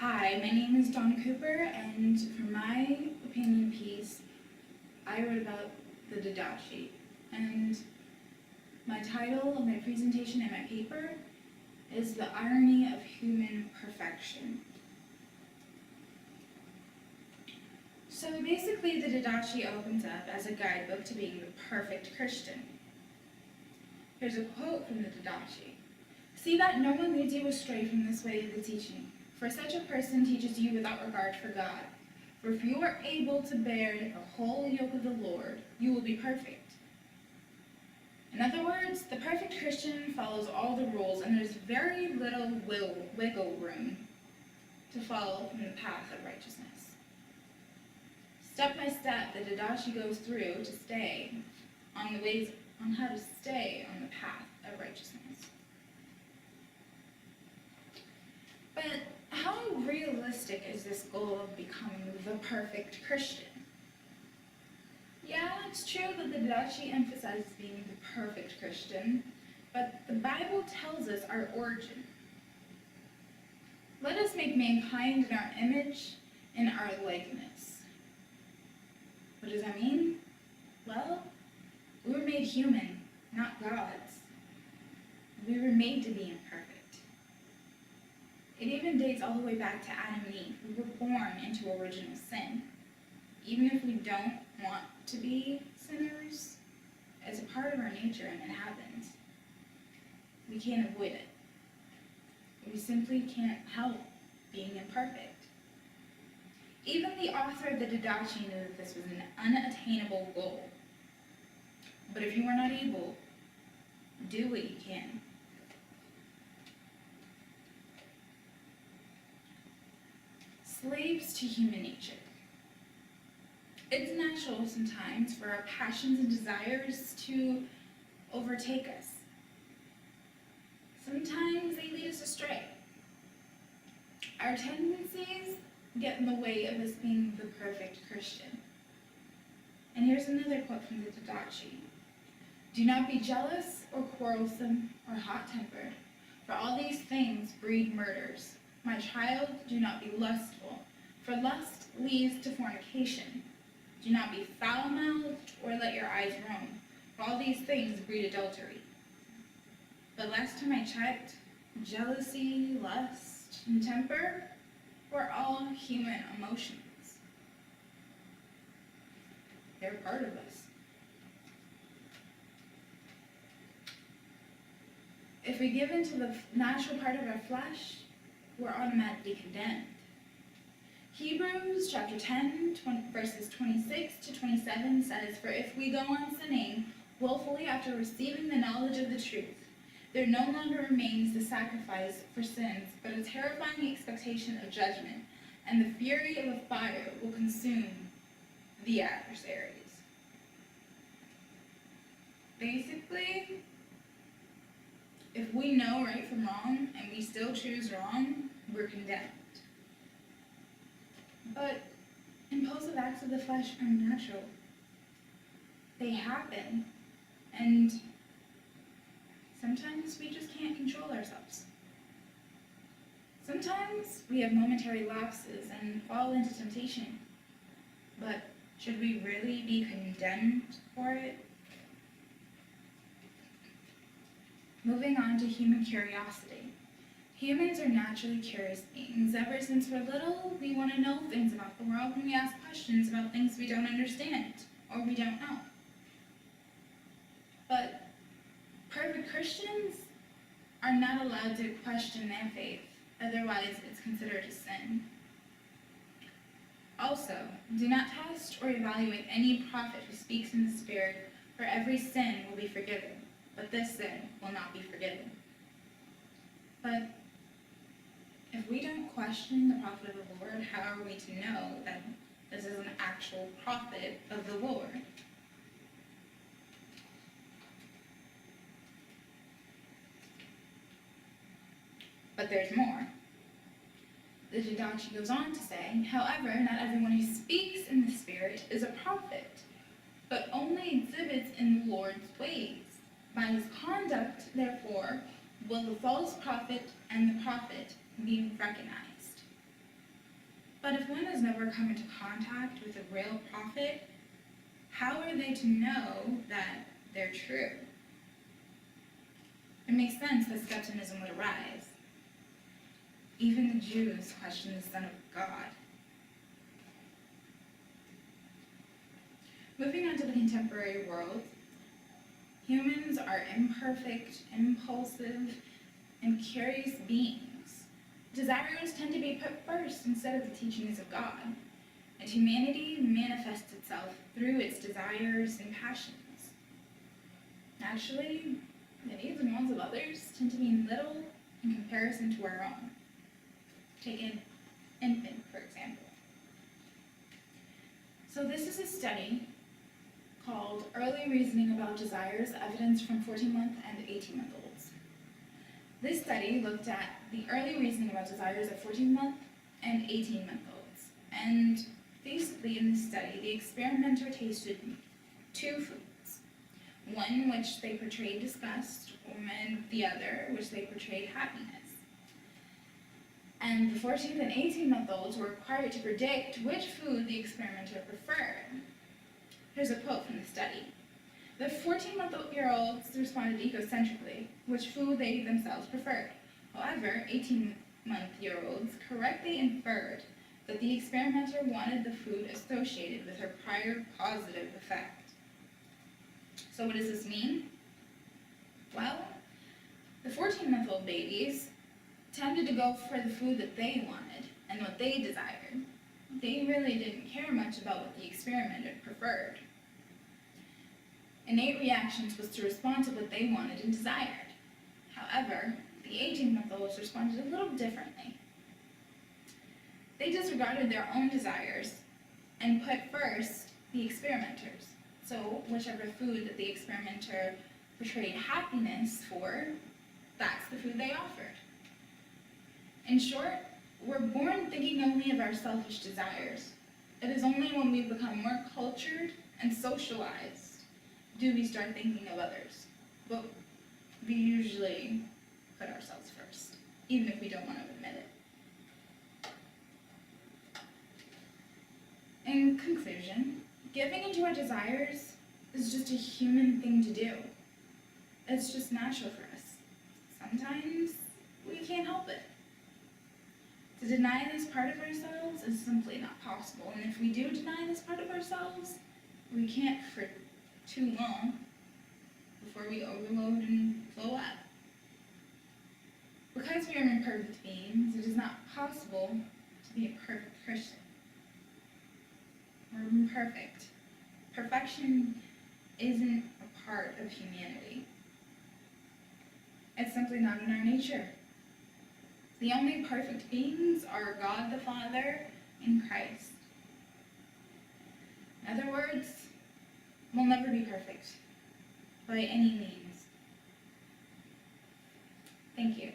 Hi, my name is Dawn Cooper, and for my opinion piece, I wrote about the Didache. And my title of my presentation and my paper is The Irony of Human Perfection. So basically, the Didache opens up as a guidebook to being the perfect Christian. Here's a quote from the Didache. See that no one leads you astray from this way of the teaching. For such a person teaches you without regard for God. For if you are able to bear the whole yoke of the Lord, you will be perfect. In other words, the perfect Christian follows all the rules, and there's very little wiggle room to follow from the path of righteousness. Step by step, the Didache goes through to stay on the ways on how to stay on the path of righteousness. But how realistic is this goal of becoming the perfect Christian? Yeah, it's true that the Didache emphasizes being the perfect Christian, but the Bible tells us our origin. Let us make mankind in our image and our likeness. What does that mean? Well, we were made human, not gods. We were made to be imperfect. It even dates all the way back to Adam and Eve. We were born into original sin. Even if we don't want to be sinners, it's a part of our nature and it happens. We can't avoid it. We simply can't help being imperfect. Even the author of the Didache knew that this was an unattainable goal. But if you are not able, do what you can. Slaves to human nature. It's natural sometimes for our passions and desires to overtake us. Sometimes they lead us astray. Our tendencies get in the way of us being the perfect Christian. And here's another quote from the Didache. Do not be jealous or quarrelsome or hot-tempered, for all these things breed murders. My child, do not be lustful, for lust leads to fornication. Do not be foul-mouthed or let your eyes roam, for all these things breed adultery. But last time I checked, jealousy, lust, and temper were all human emotions. They're part of us. If we give in to the natural part of our flesh, we're automatically condemned. Hebrews chapter 10, verses 26 to 27 says, For if we go on sinning willfully after receiving the knowledge of the truth, there no longer remains the sacrifice for sins, but a terrifying expectation of judgment, and the fury of a fire will consume the adversaries. Basically, if we know right from wrong and we still choose wrong, we're condemned. But impulsive acts of the flesh are natural. They happen, and sometimes we just can't control ourselves. Sometimes we have momentary lapses and fall into temptation, but should we really be condemned for it? Moving on to human curiosity. Humans are naturally curious beings. Ever since we're little, we want to know things about the world, and we ask questions about things we don't understand or we don't know. But perfect Christians are not allowed to question their faith, otherwise it's considered a sin. Also, do not test or evaluate any prophet who speaks in the Spirit, for every sin will be forgiven, but this sin will not be forgiven. But if we don't question the prophet of the Lord, how are we to know that this is an actual prophet of the Lord? But there's more. The Didache goes on to say, however, not everyone who speaks in the Spirit is a prophet, but only exhibits in the Lord's ways. By his conduct, therefore, will the false prophet and the prophet be recognized. But if one has never come into contact with a real prophet, how are they to know that they're true? It makes sense that skepticism would arise. Even the Jews questioned the Son of God. Moving on to the contemporary world, humans are imperfect, impulsive, and curious beings. Desires tend to be put first instead of the teachings of God, and humanity manifests itself through its desires and passions. Naturally, the needs and wants of others tend to mean little in comparison to our own. Take an infant, for example. So this is a study called Early Reasoning About Desires, Evidence from 14-month and 18-month-olds. This study looked at the early reasoning about desires of 14-month and 18-month-olds. And basically in this study, the experimenter tasted two foods. One which they portrayed disgust, and the other which they portrayed happiness. And the 14 and 18-month-olds were required to predict which food the experimenter preferred. Here's a quote from the study. The 14-month-olds responded egocentrically, which food they themselves preferred. However, 18-month-olds correctly inferred that the experimenter wanted the food associated with her prior positive effect. So what does this mean? Well, the 14-month-old babies tended to go for the food that they wanted and what they desired. They really didn't care much about what the experimenter preferred. Innate reactions was to respond to what they wanted and desired. However, the 18-month-olds responded a little differently. They disregarded their own desires and put first the experimenters. So whichever food that the experimenter portrayed happiness for, that's the food they offered. In short, we're born thinking only of our selfish desires. It is only when we become more cultured and socialized do we start thinking of others. But we usually put ourselves first, even if we don't want to admit it. In conclusion, giving into our desires is just a human thing to do. It's just natural for us. Sometimes we can't help it. To deny this part of ourselves is simply not possible, and if we do deny this part of ourselves, we can't for too long before we overload and blow up. Because we are imperfect beings, it is not possible to be a perfect Christian. We're imperfect. Perfection isn't a part of humanity. It's simply not in our nature. The only perfect beings are God the Father and Christ. In other words, we'll never be perfect by any means. Thank you.